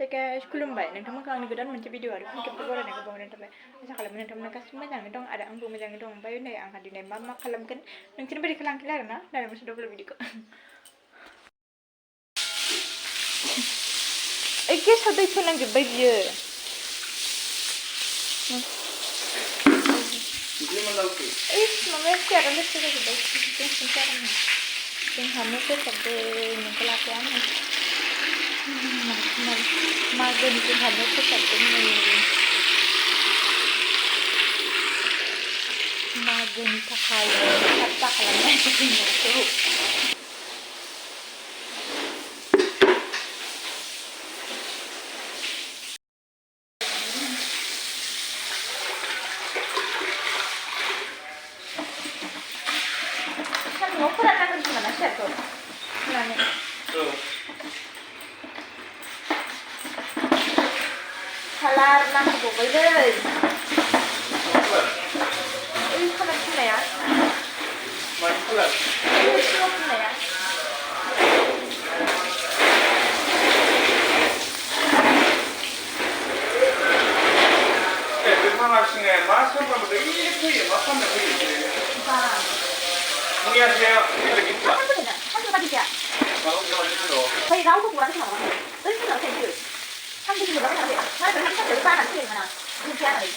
जायगा खुलुमबाय नोंथांमोनखौ आंनि गोदान मोनसे भिडिअ आरो फिन खेबसे बरायनायखौ बावनाय थाबाय आसा खालामो नोंथांमोना गासिबो मोजाङै दं आरो आंबो मोजाङै दं ओमफ्राय नै आंहा दिनै मा खालामगोन नोंसोरनि बायदिखौ लांखिला आरोना दानि मोनसे डबल भिडिअखौ ओइ गेसाव दै फोनांजोब्बाय बियो ओइ माबाया सियारा लेथ्रा जाजोब्बाय जोंहा न' फोसाबदों नोंखौ लाफाया आङो मागोनि जोंहा न' फोसाबदों नै मागोनि थाखाय साफा खालामनाय न'खौ सान्दुङाव फोराननांगोन खोमा ना सियारखौ होनानै कालार नांगौबावबायलै ओइ खालार फुननाया मानि खालार ओइ सिङाव फुननाया मासिङा मा सानफ्रामबो दैलि फैयो मा फाननो फैयो मैया जाया बेबायदि फुवा सानदुं बादि जाया ओमफ्राय रावबो बुवाखै नामा ओइ फुङाव थांसै सानदुं दुङोबा फैनांगौ मालाय सानदुं बानानै फैयोमोन आं मिथिया आरो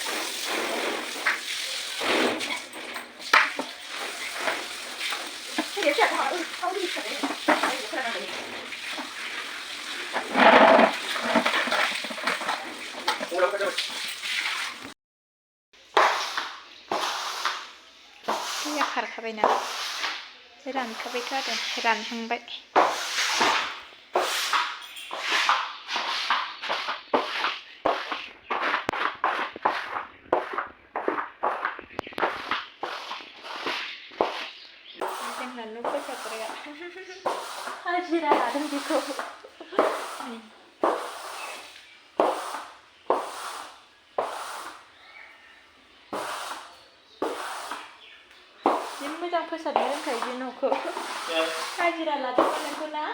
फैनाया फैयाखै ओइ थाव दिखादों आयौ फोरानांगौ दैया खारखाबायना रानखाबायथ' आरो रानहांबाय जोंना न' फोसाबग्राया हाजिरा लादों बेखौ मोजां फोसाबनो रोंखायो बे न'खौ हाजिरा लादोंमोन नोंखौ ना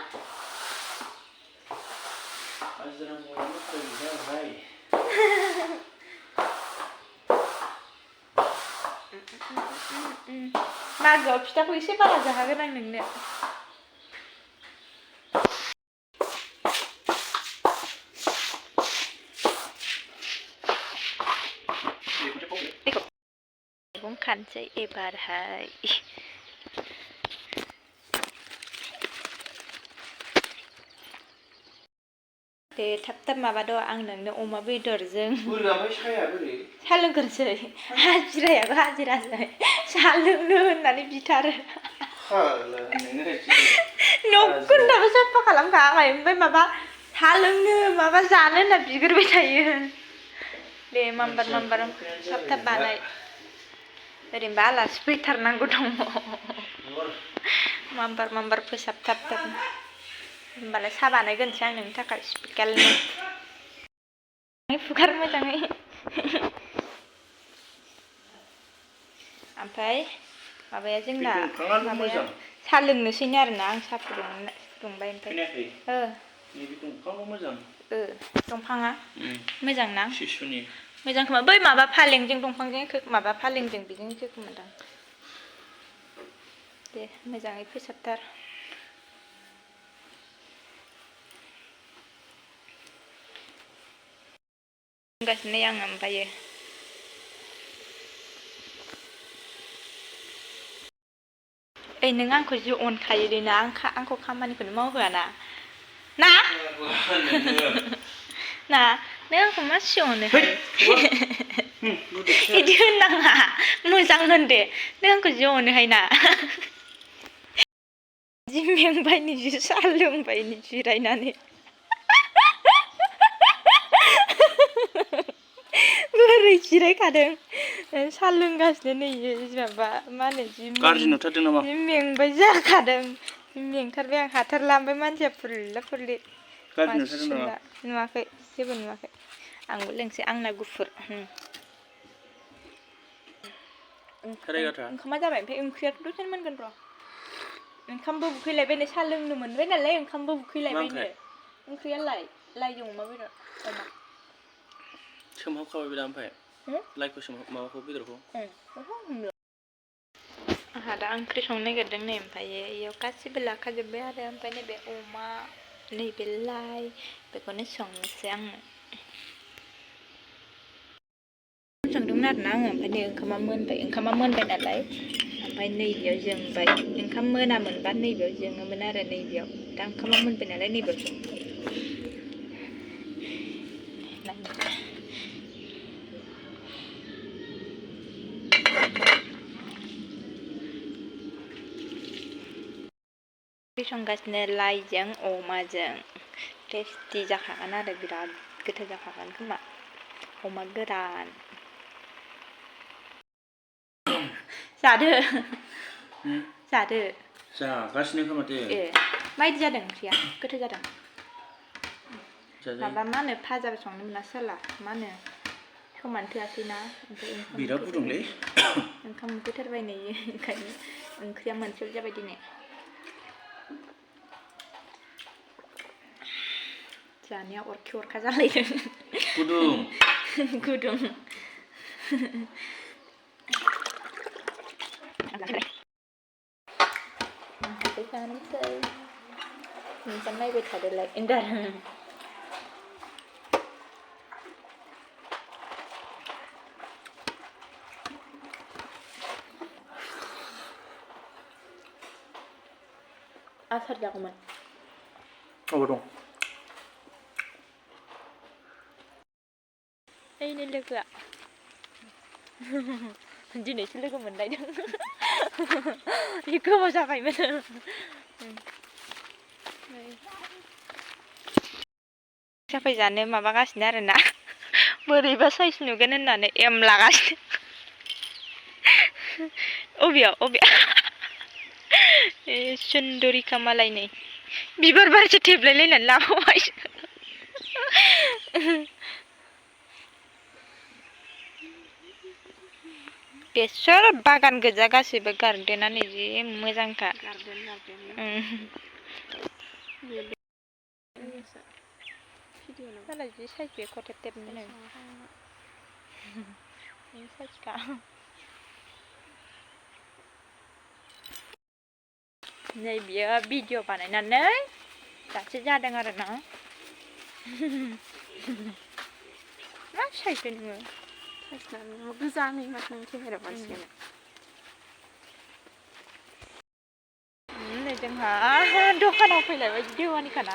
हाजिरा मावनो फैबाय मागोआव फिथाखौ एसे बारा जाहोगोन आं नोंनो मैगं खानोसै एबारहाय दे थाब माबाद' आं नोंनो अमा बेदरजों साहा लोंग्रोनोसै हाजिरायाबो हाजिरासै साहा लोंनो होननानै बिथारो न'खौनो दाबो साफा खालामखाङाखै ओमफ्राय माबा साहा लोंनो माबा जानो होनना बिग्रोबाय थायो दे मामबार थाब बानाय ओरैनोबा आलासि फैथारनांगौ दङ मामबार फोसाब थाब होमबालाय साहा बानायग्रोनोसै आं नोंनि थाखाय स्पेसियेलनो फुगार मोजाङै ओमफ्राय माबाया जोंना माबाया साहा लोंनोसैनो आरोना आं साहा फुदुंबाय ओमफ्राय दंफाङा मोजां ना मोजां खोमा बै माबा फालेंजों दंफांजों माबा फालेंजों बेजों खोमादां दे मोजाङै फोसाबथार बुंगासिनो आं ओमफ्रायो ओइ नों आंखौ जि अनखायो दे ना आंखौ खामानिखौनो मावहोआ ना ना ना नों आंखौ मासि अनोहाय बिदि होननाङा मोजां होन दे नों आंखौ जि अनोहाय ना जि मेंबाय नि जि साहा लोंबाय नि जिरायनानै बोरै जिरायखादों साहा लोंगासिनो नै माबा मा होनो जि मेंबाय जाखादों मेंथारबाय आं हाथारला ओमफ्राय मानसिया फुरला फुरलि नुवाखै जेबो नुवाखै आंबो लोंसै आंना गुफुर ओंखामा जाबाय ओमफ्राय ओंख्रियाथ' दसेनो मोनगोन र' ओंखामबो उखैलायबाय नै साहा लोंनो मोनबाय नालाय ओंखामबो उखैलायबायनो ओंख्रियालाय लाइजों अमा बेदर अमा सोमहाबखाबाय बिदा ओमफ्राय लाइखौ माबाखौ बेदरखौ आंहा दा ओंख्रि संनो नागिरदों नै ओमफ्राय इयाव गासिबो लाखाजोब्बाय आरो ओमफ्राय नैबे अमा नैबे लाइ बेखौनो संनोसै आङो संदोंमोन आरोना आङो ओमफ्राय नै ओंखामा मोनबाय नालाय ओमफ्राय नैबेयाव जोंबाय ओंखाम मोनामोनबा नैबेयाव जोङोमोन आरो नैबेयाव दा ओंखामा मोनबाय नालाय नैबेयाव संगासिनो लाइजों अमाजों टेस्टि जाखागोन आरो बिराद गोथाव जाखागोन खोमा अमा गोरान जादो जागासिनो खोमाथो ए माबायदि जादों ओंख्रिया गोथाव जादों माबा मा होनो फाजाबो संनो मोनासै साला मा होनो समानो थोआसैना बिराद गुदुंलै ओंखाम उखैथारबाय नै ओंखायनो ओंख्रिया मोनसेल' जाबाय दिनै जानाया अरखि अरखा जालायदों गुदुं जानोसै नोंसा नायबाय थादोलाय एन्डार आसार जागौमोन अबाव दं ओइनै लोगोआ दिनैसो लोगो मोनलायदों गोबाव जाबायमोन साफाय जानो माबागासिनो आरोना बोरैबा साइज नुगोन होननानै एम लागासिनो अबेयाव ए सुन्दरिका मालाय नै बिबार बारसे थेबलायलायनानै लाबावबाय बेसर बागान गोजा गासिबो गार्डेनानो जि मोजांखा साला जि साइज बे खथेब थेबनो साइजखा नै बियो भिडिअ बानायनानै दासो जादों आरोना मा साइज नोङो गोजानै माथो केमेरायाव बांसिन नै जोंहा दखानाव फैलायबाय देवानिखाना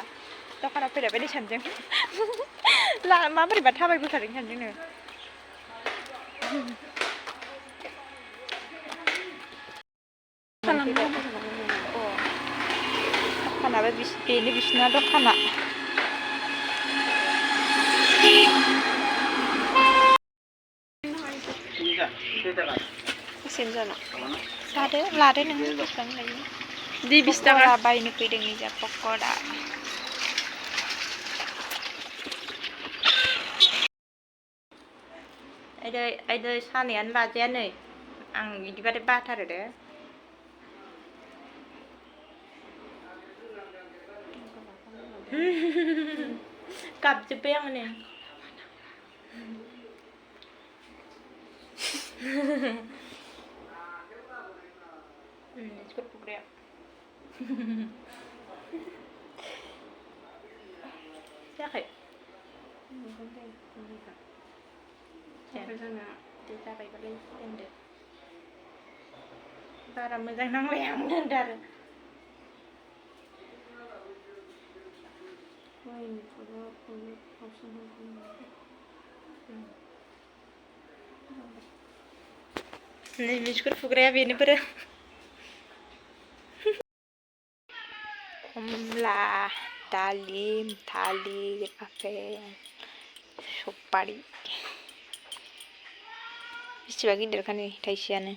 दखानाव फैलायबाय नै सानजों माबोरैबा थाबायबोखादों सानजोंनो दखानाबो बेनो बिसिना दखाना बेसेन जानो लादो नोङो बेसेबां लायो दि 20 टाका बायनो फैदों निजा पक'रा आइदै सानायानो लाजाया नै आं बिदिबाथाय बाथारो दे गाबजोब्बाय आङो नै स्कुल फुग्राया जायाखै जाबायबालाय दोनदो बारा मोजां नांलाया आं दोनदो आरो नै बिस्कुट फुग्राया बेनोफोरो कमला दालिम थालिर आपेल सपारि बेसेबा गिदिरखा नै थाइसेयानो